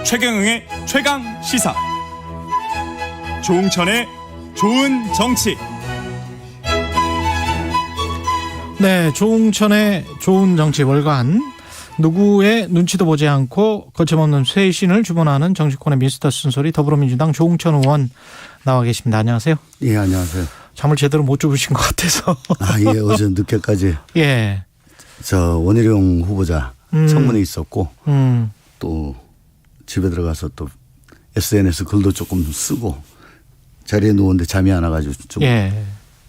최경영의 최강 시사. 조응천의 좋은 정치. 네, 조응천의 좋은 정치 월간. 누구의 눈치도 보지 않고 거침없는 쇄신을 주문하는 정치권의 미스터 쓴소리, 더불어민주당 조응천 의원 나와 계십니다. 안녕하세요. 예, 안녕하세요. 잠을 제대로 못 주무신 것 같아서. 아, 예, 어제 늦게까지. 예. 저 원희룡 후보자 청문회 있었고, 또 집에 들어가서 또 SNS 글도 조금 쓰고 자리에 누웠는데 잠이 안 와가지고 좀 예.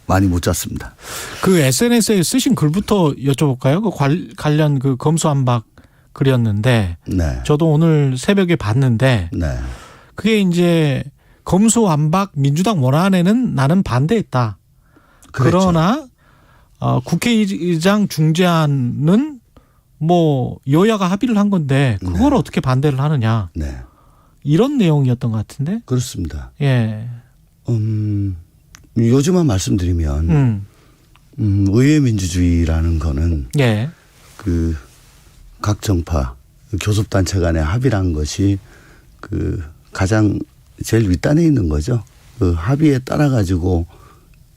많이 못 잤습니다. 그 SNS에 쓰신 글부터 여쭤볼까요? 그 관련 그 검수완박 글이었는데, 네. 저도 오늘 새벽에 봤는데, 네. 그게 이제 검수완박 민주당 원안에는 나는 반대했다. 그랬죠. 그러나 국회의장 중재안은 뭐 여야가 합의를 한 건데 그걸 네. 어떻게 반대를 하느냐, 네. 이런 내용이었던 것 같은데. 그렇습니다. 예. 요즘만 말씀드리면 의회 민주주의라는 거는 예. 그 각 정파 교섭단체 간의 합의란 것이 그 가장 제일 윗단에 있는 거죠. 그 합의에 따라 가지고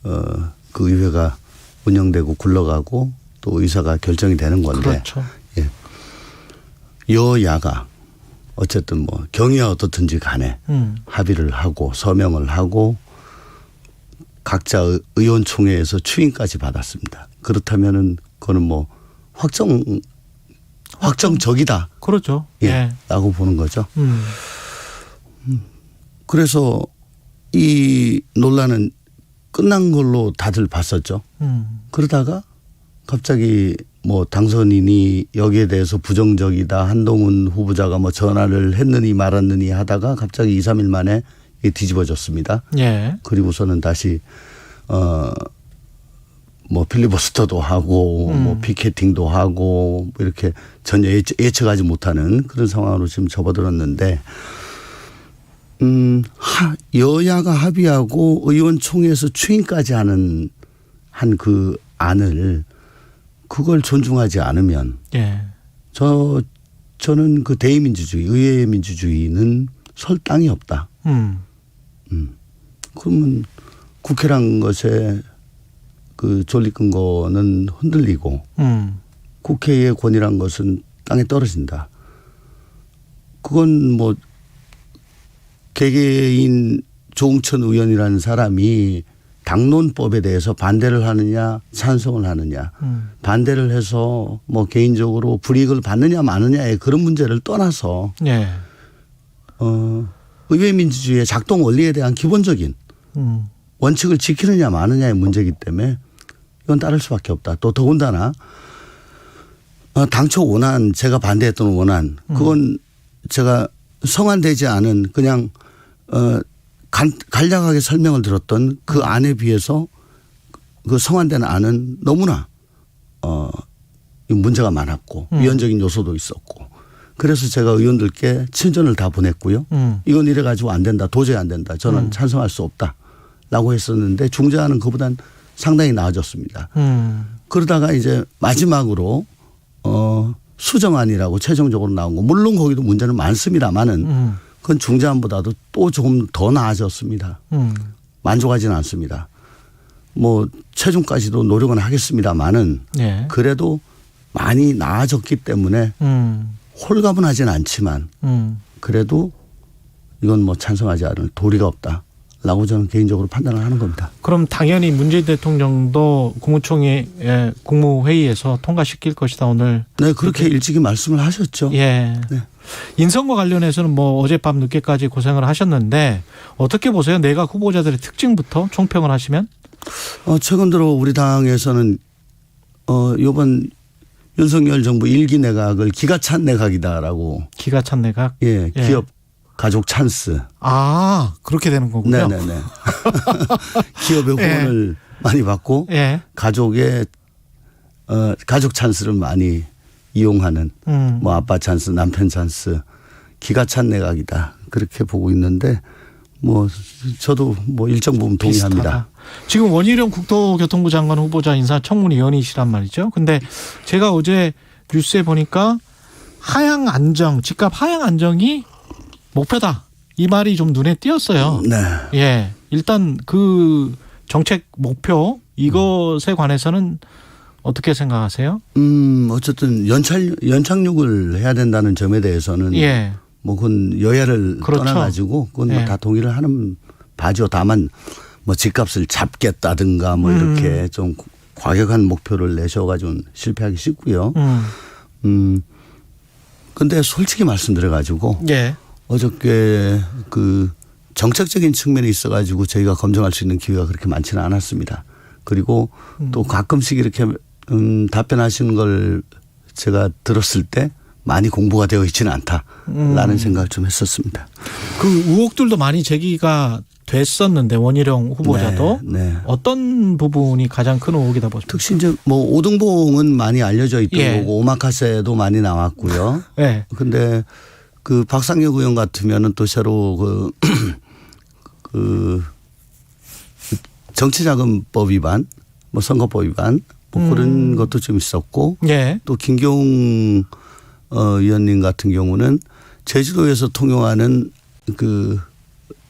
그 의회가 운영되고 굴러가고 또 의사가 결정이 되는 건데, 그렇죠. 예. 여야가 어쨌든 뭐 경위가 어떻든지 간에 합의를 하고 서명을 하고 각자 의원총회에서 추인까지 받았습니다. 그렇다면은 그거는 뭐 확정적이다. 그렇죠. 예. 예. 라고 보는 거죠. 그래서 이 논란은 끝난 걸로 다들 봤었죠. 그러다가 갑자기 뭐 당선인이 여기에 대해서 부정적이다, 한동훈 후보자가 뭐 전화를 했느니 말았느니 하다가 갑자기 2, 3일 만에 이게 뒤집어졌습니다. 예. 그리고서는 다시 뭐 필리버스터도 하고 뭐 피켓팅도 하고 뭐 이렇게 전혀 예측하지 못하는 그런 상황으로 지금 접어들었는데, 여야가 합의하고 의원총회에서 추인까지 하는 한 그 안을 그걸 존중하지 않으면 예. 저는 그 대의민주주의, 의회 민주주의는 설 땅이 없다. 그러면 국회란 것에 그 존립근거는 흔들리고 국회의 권위란 것은 땅에 떨어진다. 그건 뭐 개개인 조응천 의원이라는 사람이 당론법에 대해서 반대를 하느냐 찬성을 하느냐, 반대를 해서 뭐 개인적으로 불이익을 받느냐 마느냐의 그런 문제를 떠나서 예. 의회 민주주의의 작동 원리에 대한 기본적인 원칙을 지키느냐 마느냐의 문제이기 때문에 이건 따를 수밖에 없다. 또 더군다나 당초 원안, 제가 반대했던 원안, 그건 제가 성안되지 않은 그냥 간략하게 설명을 들었던 그 안에 비해서 그 성안된 안은 너무나 문제가 많았고 위헌적인 요소도 있었고, 그래서 제가 의원들께 친전을 다 보냈고요. 이건 이래 가지고 안 된다, 도저히 안 된다, 저는 찬성할 수 없다라고 했었는데 중재안은 그보단 상당히 나아졌습니다. 그러다가 이제 마지막으로 수정안이라고 최종적으로 나온 거, 물론 거기도 문제는 많습니다만은 그건 중재안보다도 또 조금 더 나아졌습니다. 만족하지는 않습니다. 뭐 최종까지도 노력은 하겠습니다만은 예. 그래도 많이 나아졌기 때문에 홀가분하지는 않지만 그래도 이건 뭐 찬성하지 않을 도리가 없다라고 저는 개인적으로 판단을 하는 겁니다. 그럼 당연히 문재인 대통령도 국무총회 국무회의에서 통과시킬 것이다 오늘. 네, 그렇게 일찍이 말씀을 하셨죠. 예. 네. 인선과 관련해서는 뭐 어젯밤 늦게까지 고생을 하셨는데 어떻게 보세요? 내각 후보자들의 특징부터 총평을 하시면? 최근 들어 우리 당에서는 이번 윤석열 정부 1기 내각을 기가 찬 내각이다라고. 기가 찬 내각? 예, 예. 기업 가족 찬스. 아, 그렇게 되는 거군요. 네네네. 기업의 후원을 많이 받고 예. 가족의 가족 찬스를 많이 이용하는 뭐 아빠 찬스, 남편 찬스, 기가 찬 내각이다, 그렇게 보고 있는데 뭐 저도 뭐 일정 부분 동의합니다. 비슷하다. 지금 원희룡 국토교통부 장관 후보자 인사청문위원이시란 말이죠. 근데 제가 어제 뉴스에 보니까 하향 안정, 집값 하향 안정이 목표다. 이 말이 좀 눈에 띄었어요. 네. 예. 일단 그 정책 목표 이것에 관해서는 어떻게 생각하세요? 어쨌든 연착륙을 해야 된다는 점에 대해서는 예. 뭐 그건 여야를 그렇죠. 떠나가지고 그건 예. 뭐 다 동의를 하는 바죠. 다만 뭐 집값을 잡겠다든가 뭐 이렇게 좀 과격한 목표를 내셔가지고는 실패하기 쉽고요. 근데 솔직히 말씀드려가지고 예. 어저께 그 정책적인 측면이 있어가지고 저희가 검증할 수 있는 기회가 그렇게 많지는 않았습니다. 그리고 또 가끔씩 이렇게 답변하시는 걸 제가 들었을 때 많이 공부가 되어 있지는 않다라는 생각을 좀 했었습니다. 그 의혹들도 많이 제기가 됐었는데 원희룡 후보자도 네, 네. 어떤 부분이 가장 큰 의혹이다 보십니까? 특히 이제 뭐 오등봉은 많이 알려져 있던 예. 거고 오마카세도 많이 나왔고요. 네. 근데 그 박상혁 의원 같으면은 또 새로 그 정치자금법 위반, 뭐 선거법 위반 뭐 그런 것도 좀 있었고 예. 또 김경웅 의원님 같은 경우는 제주도에서 통용하는 그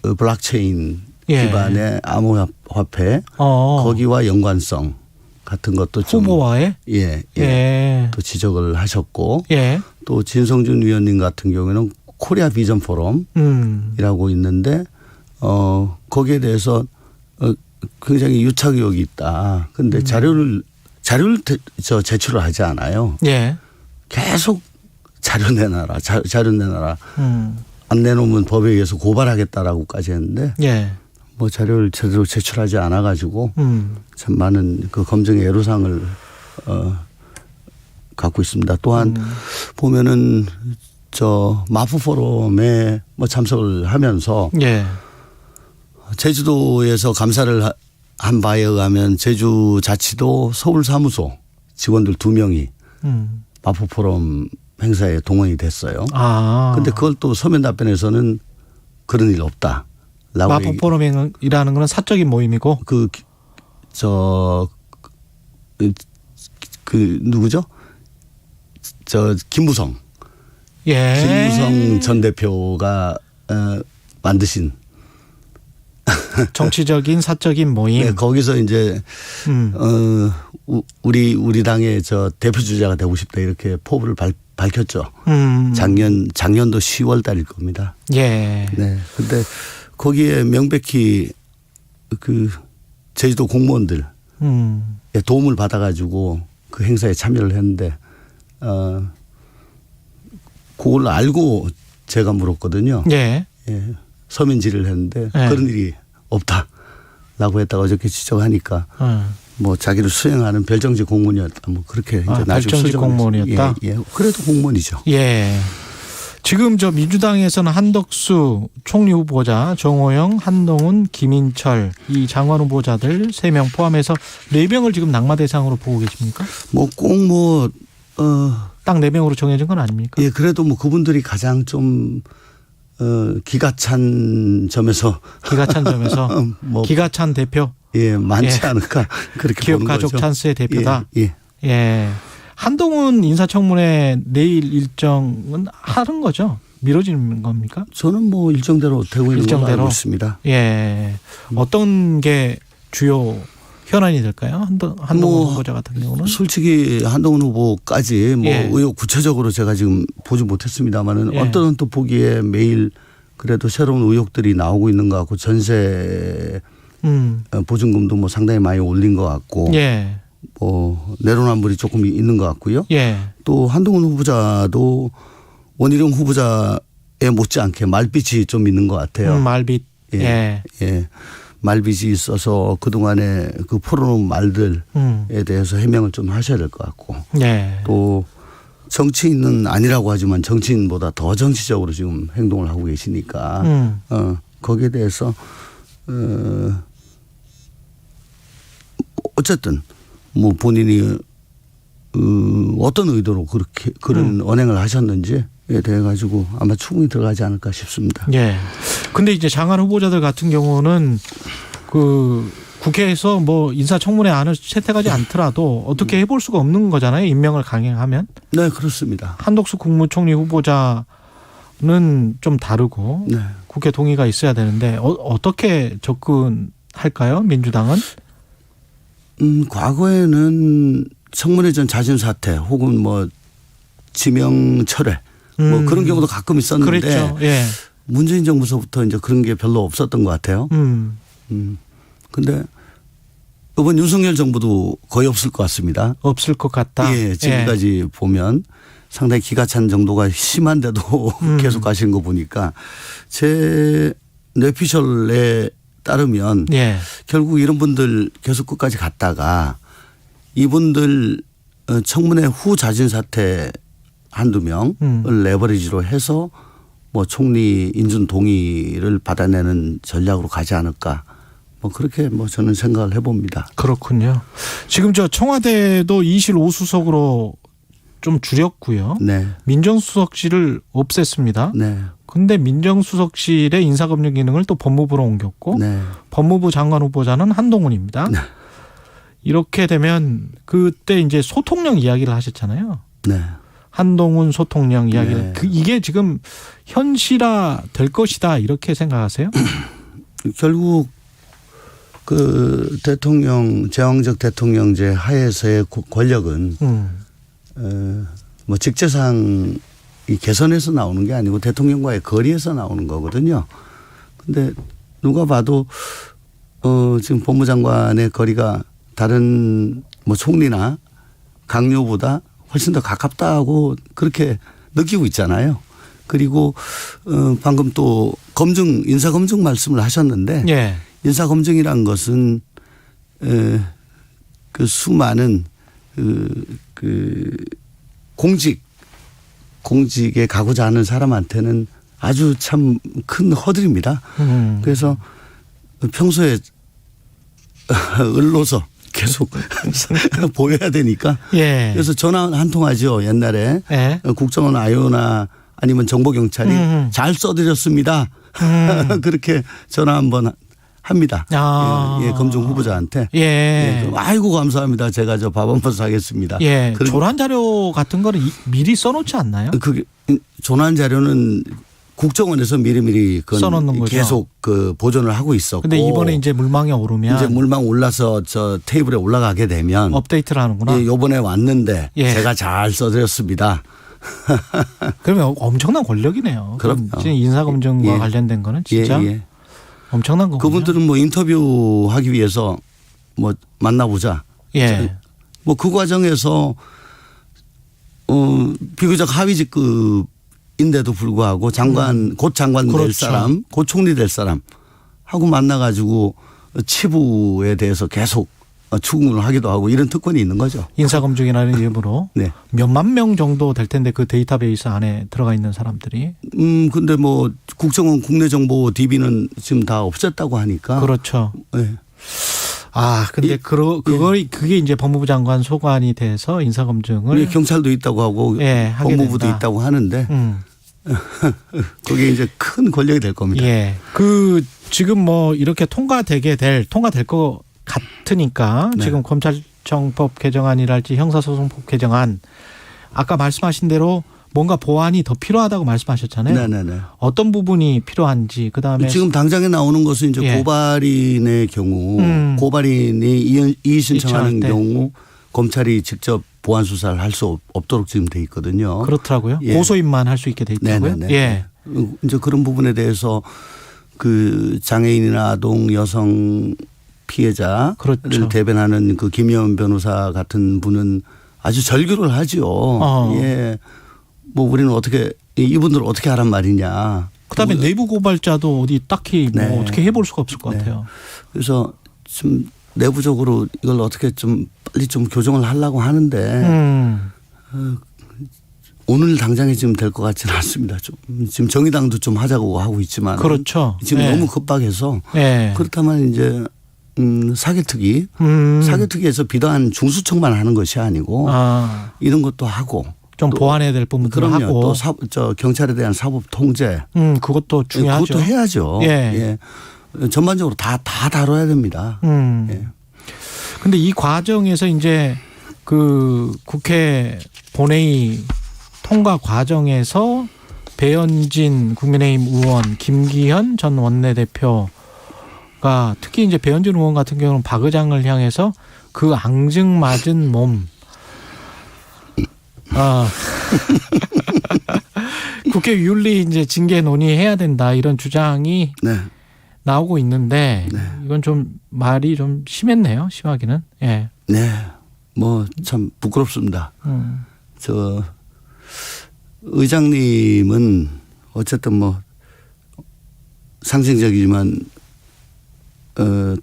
블록체인 예. 기반의 암호화폐 거기와 연관성 같은 것도 좀 후보와의 예. 예. 또 지적을 하셨고 예. 또 진성준 위원님 같은 경우에는 코리아 비전 포럼이라고 있는데 거기에 대해서 굉장히 유착 의혹이 있다. 그런데 자료를 제출을 하지 않아요. 예. 계속 자료 내놔라. 자료 내놔라. 안 내놓으면 법에 의해서 고발하겠다라고까지 했는데 예. 뭐 자료를 제대로 제출하지 않아 가지고 참 많은 그 검증의 애로사항을 갖고 있습니다. 또한 보면은 저 마포 포럼에 뭐 참석을 하면서 예. 제주도에서 감사를 한 바에 의하면 제주자치도 서울사무소 직원들 2명이 마포 포럼 행사에 동원이 됐어요. 아. 근데 그걸 또 서면 답변에서는 그런 일 없다. 마포 포럼이라는 건 사적인 모임이고 누구죠? 김무성. 예. 김무성 전 대표가 만드신 정치적인 사적인 모임. 네, 거기서 이제 우리 당의 저 대표 주자가 되고 싶다 이렇게 포부를 밝혔죠. 작년도 10월 달일 겁니다. 예. 네. 근데 거기에 명백히 그 제주도 공무원들 도움을 받아가지고 그 행사에 참여를 했는데 그걸 알고 제가 물었거든요. 예. 예. 서면 질의를 했는데 예. 그런 일이 없다라고 했다가 어저께 지적하니까 뭐 자기를 수행하는 별정직 공무원이었다. 뭐 그렇게 이제 별정직 공무원이었다. 예, 예. 그래도 공무원이죠. 예. 지금 저 민주당에서는 한덕수 총리 후보자, 정호영, 한동훈, 김인철 이 장관 후보자들 3명 포함해서 4명을 지금 낙마 대상으로 보고 계십니까? 뭐 꼭 딱 4명으로 정해진 건 아닙니까? 예, 그래도 뭐 그분들이 가장 좀 기가 찬 점에서 뭐 기가 찬 대표. 예, 많지 예. 않을까 그렇게 기업 보는 가족 거죠. 찬스의 대표다. 예. 예. 한동훈 인사청문회 내일 일정은 하는 거죠? 미뤄지는 겁니까? 저는 뭐 일정대로 되고 있는 걸로 알고 있습니다. 예. 어떤 게 주요 현안이 될까요? 한동훈 후보자 같은 경우는? 솔직히 한동훈 후보까지 뭐 예. 의혹 구체적으로 제가 지금 보지 못했습니다만은 예. 어떤 또 보기에 매일 그래도 새로운 의혹들이 나오고 있는 것 같고 전세 보증금도 뭐 상당히 많이 올린 것 같고 예. 뭐 내로남불이 조금 있는 것 같고요. 예. 또 한동훈 후보자도 원희룡 후보자에 못지않게 말빛이 좀 있는 것 같아요. 말빛. 예. 예. 말빛이 있어서 그동안의 그 풀어놓은 말들에 대해서 해명을 좀 하셔야 될 것 같고. 예. 또 정치인은 아니라고 하지만 정치인보다 더 정치적으로 지금 행동을 하고 계시니까 거기에 대해서 어쨌든 뭐 본인이 어떤 의도로 그렇게 그런 언행을 하셨는지에 대해 가지고 아마 충분히 들어가지 않을까 싶습니다. 예. 근데 이제 장관 후보자들 같은 경우는 그 국회에서 뭐 인사청문회 안을 채택하지 않더라도 어떻게 해볼 수가 없는 거잖아요. 임명을 강행하면. 네, 그렇습니다. 한덕수 국무총리 후보자 좀 다르고 네. 국회 동의가 있어야 되는데 어떻게 접근할까요? 민주당은? 과거에는 청문회 전 자진 사퇴 혹은 뭐 지명 철회 뭐 그런 경우도 가끔 있었는데 그랬죠. 예. 문재인 정부서부터 이제 그런 게 별로 없었던 것 같아요. 근데 이번 윤석열 정부도 거의 없을 것 같습니다. 없을 것 같다. 예, 지금까지 보면 상당히 기가 찬 정도가 심한데도 계속 가시는 거 보니까 제 뇌피셜에 따르면 예. 결국 이런 분들 계속 끝까지 갔다가 이분들 청문회 후 자진 사퇴 한두 명을 레버리지로 해서 뭐 총리 인준 동의를 받아내는 전략으로 가지 않을까. 뭐 그렇게 뭐 저는 생각을 해봅니다. 그렇군요. 지금 저 청와대도 2실 5수석으로 좀 줄였고요. 네. 민정수석실을 없앴습니다. 네. 근데 민정수석실의 인사검증 기능을 또 법무부로 옮겼고 네. 법무부 장관 후보자는 한동훈입니다. 네. 이렇게 되면 그때 이제 소통령 이야기를 하셨잖아요. 네. 한동훈 소통령 이야기를. 네. 이게 지금 현실화 될 것이다 이렇게 생각하세요? 결국 그 대통령 제왕적 대통령제 하에서의 권력은 뭐 직제상 이 개선에서 나오는 게 아니고 대통령과의 거리에서 나오는 거거든요. 근데 누가 봐도 지금 법무장관의 거리가 다른 뭐 총리나 강요보다 훨씬 더 가깝다고 그렇게 느끼고 있잖아요. 그리고 방금 또 검증 인사검증 말씀을 하셨는데 예. 인사검증이란 것은 그 수많은 그 공직에 가고자 하는 사람한테는 아주 참 큰 허들입니다. 그래서 평소에 을로서 계속 보여야 되니까. 예. 그래서 전화 한 통 하죠. 옛날에 예. 국정원 아이오나 아니면 정보경찰이 잘 써드렸습니다. 그렇게 전화 한번 합니다. 아. 예, 검증 후보자한테. 예. 예, 아이고 감사합니다. 제가 저 밥 한 번 사겠습니다. 예. 그런- 조란 자료 같은 거는 미리 써놓지 않나요? 그게 조난 자료는 국정원에서 미리미리 그건 써놓는 거죠. 계속 그 보존을 하고 있었고. 근데 이번에 이제 물망에 오르면 이제 물망 올라서 저 테이블에 올라가게 되면 업데이트를 하는구나. 예, 요번에 왔는데 예. 제가 잘 써드렸습니다. 그러면 엄청난 권력이네요. 그럼요. 지금 인사검증과 예. 관련된 거는 진짜 예, 예. 엄청난 거군요. 그분들은 뭐 인터뷰하기 위해서 뭐 만나보자. 예. 뭐 그 과정에서 비교적 하위 직급인데도 불구하고 장관 곧 장관 될 그렇죠. 사람, 곧 총리 될 사람 하고 만나가지고 치부에 대해서 계속 추궁을 하기도 하고 이런 특권이 있는 거죠. 인사검증이라는 이름으로 네. 몇만 명 정도 될 텐데 그 데이터베이스 안에 들어가 있는 사람들이. 근데 뭐 국정원 국내 정보 DB는 지금 다 없앴다고 하니까. 그렇죠. 네. 아, 근데 그게 이제 법무부 장관 소관이 돼서 인사검증을. 예, 경찰도 있다고 하고 예, 하게 법무부도 된다. 있다고 하는데 그게 이제 큰 권력이 될 겁니다. 예. 지금 뭐 이렇게 통과될 것 같으니까 네. 지금 검찰청법 개정안이랄지 형사소송법 개정안 아까 말씀하신 대로 뭔가 보완이 더 필요하다고 말씀하셨잖아요. 네네네. 어떤 부분이 필요한지 그다음에 지금 당장에 나오는 것은 이제 예. 고발인의 경우 고발인이 이의 신청하는 신청할 때. 경우 검찰이 직접 보완 수사를 할 수 없도록 지금 돼 있거든요. 그렇더라고요. 예. 고소인만 할 수 있게 돼 있다고요. 네네네. 예. 이제 그런 부분에 대해서 그 장애인이나 아동 여성 피해자를 그렇죠. 대변하는 그 김여은 변호사 같은 분은 아주 절규를 하죠. 예. 뭐 우리는 어떻게 이분들 어떻게 하란 말이냐. 그다음에 내부 고발자도 어디 딱히 뭐 네. 어떻게 해볼 수가 없을 것 네. 같아요. 그래서 좀 내부적으로 이걸 어떻게 좀 빨리 좀 교정을 하려고 하는데 오늘 당장에 지금 될 것 같지는 않습니다. 좀 지금 정의당도 좀 하자고 하고 있지만 그렇죠. 지금 예. 너무 급박해서 예. 그렇다면 이제 사개특위 사개특위에서 비단 중수청만 하는 것이 아니고 이런 것도 하고 좀 또 보완해야 될 부분들 그럼요. 하고 또 경찰에 대한 사법 통제 그것도 중요하죠. 그것도 해야죠. 예. 예. 전반적으로 다 다뤄야 됩니다. 예. 근데 이 과정에서 이제 그 국회 본회의 통과 과정에서 배현진 국민의힘 의원, 김기현 전 원내대표가 특히 이제 배현진 의원 같은 경우는 박 의장을 향해서 그 앙증맞은 몸, 국회 윤리 이제 징계 논의해야 된다 이런 주장이 네. 나오고 있는데 네. 이건 좀 말이 좀 심했네요. 심하기는. 예. 네. 뭐 참 부끄럽습니다. 저 의장님은 어쨌든 뭐 상징적이지만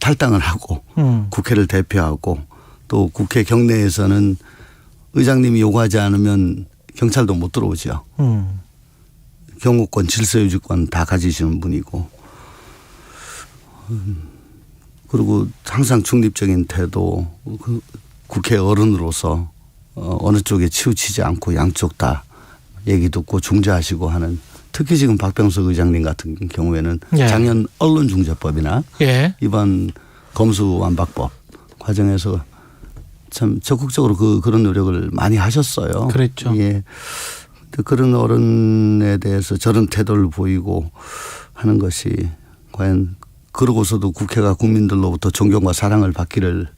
탈당을 하고 국회를 대표하고 또 국회 경내에서는 의장님이 요구하지 않으면 경찰도 못 들어오죠. 경호권, 질서유지권 다 가지시는 분이고 그리고 항상 중립적인 태도, 그 국회 어른으로서 어느 쪽에 치우치지 않고 양쪽 다 얘기 듣고 중재하시고 하는, 특히 지금 박병석 의장님 같은 경우에는 예. 작년 언론중재법이나 예. 이번 검수완박법 과정에서 참 적극적으로 그런 노력을 많이 하셨어요. 그랬죠. 예. 그런 어른에 대해서 저런 태도를 보이고 하는 것이 과연 그러고서도 국회가 국민들로부터 존경과 사랑을 받기를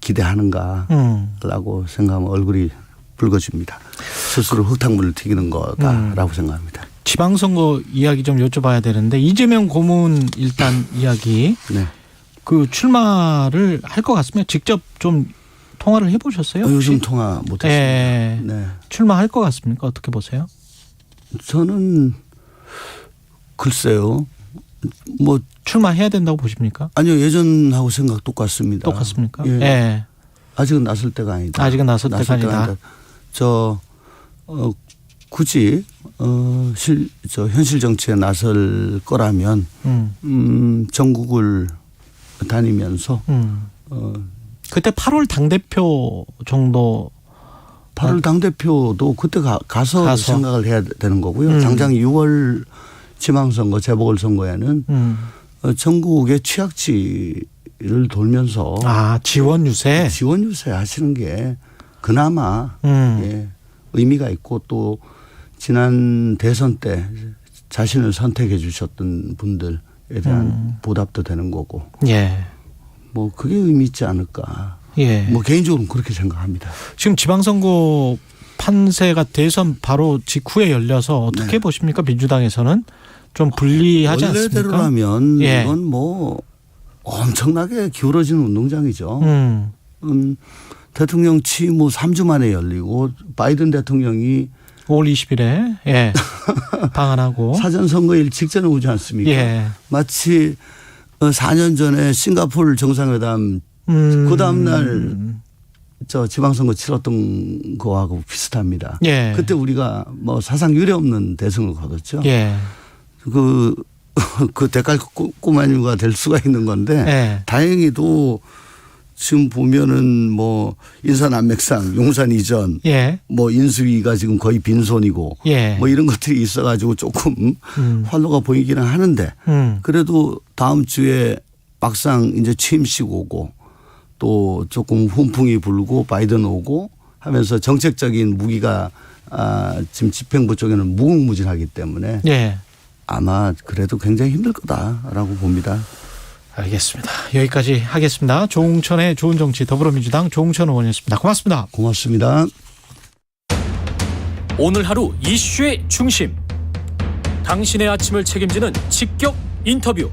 기대하는가라고 생각하면 얼굴이 붉어집니다. 스스로 흙탕물을 튀기는 거다라고 생각합니다. 지방선거 이야기 좀 여쭤봐야 되는데 이재명 고문 일단 이야기 네. 그 출마를 할 것 같습니다. 직접 좀 통화를 해보셨어요? 요즘 통화 못했습니다. 예. 네. 출마할 것 같습니까? 어떻게 보세요? 저는 글쎄요. 뭐 출마해야 된다고 보십니까? 아니요, 예전하고 생각 똑같습니다. 똑같습니까? 예. 예. 아직은 나설 때가 아니다. 아직은 나설 때가 아니다. 굳이 현실 정치에 나설 거라면 전국을 다니면서 그때 8월 당대표 정도 8월 당대표도 그때 가서 생각을 해야 되는 거고요. 당장 6월 지방선거, 재보궐선거에는 전국의 취약지를 돌면서 지원 유세 하시는 게 그나마 예, 의미가 있고 또 지난 대선 때 자신을 선택해 주셨던 분들에 대한 보답도 되는 거고. 예. 뭐 그게 의미 있지 않을까. 예. 뭐 개인적으로는 그렇게 생각합니다. 지금 지방선거 판세가 대선 바로 직후에 열려서 어떻게 네. 보십니까? 민주당에서는 좀 불리하지 않습니까? 원래대로라면 예. 이건 뭐 엄청나게 기울어지는 운동장이죠. 대통령 취임 후 3주 만에 열리고 바이든 대통령이 5월 20일에 예. 방한하고 사전선거일 직전에 오지 않습니까? 예. 마치 4년 전에 싱가포르 정상회담 그 다음날 지방선거 치렀던 거하고 비슷합니다. 예. 그때 우리가 뭐 사상 유례 없는 대승을 거뒀죠. 예. 그 대깔 꼬마니가 될 수가 있는 건데 예. 다행히도 지금 보면은 뭐 인사난맥상, 용산 이전, 예. 뭐 인수위가 지금 거의 빈손이고 예. 뭐 이런 것들이 있어가지고 조금 활로가 보이기는 하는데 그래도 다음 주에 막상 이제 취임식 오고 또 조금 훈풍이 불고 바이든 오고 하면서 정책적인 무기가 지금 집행부 쪽에는 무궁무진하기 때문에 예. 아마 그래도 굉장히 힘들 거다라고 봅니다. 알겠습니다. 여기까지 하겠습니다. 조응천의 좋은 정치 더불어민주당 조응천 의원이었습니다. 고맙습니다. 고맙습니다. 오늘 하루 이슈의 중심. 당신의 아침을 책임지는 직격 인터뷰.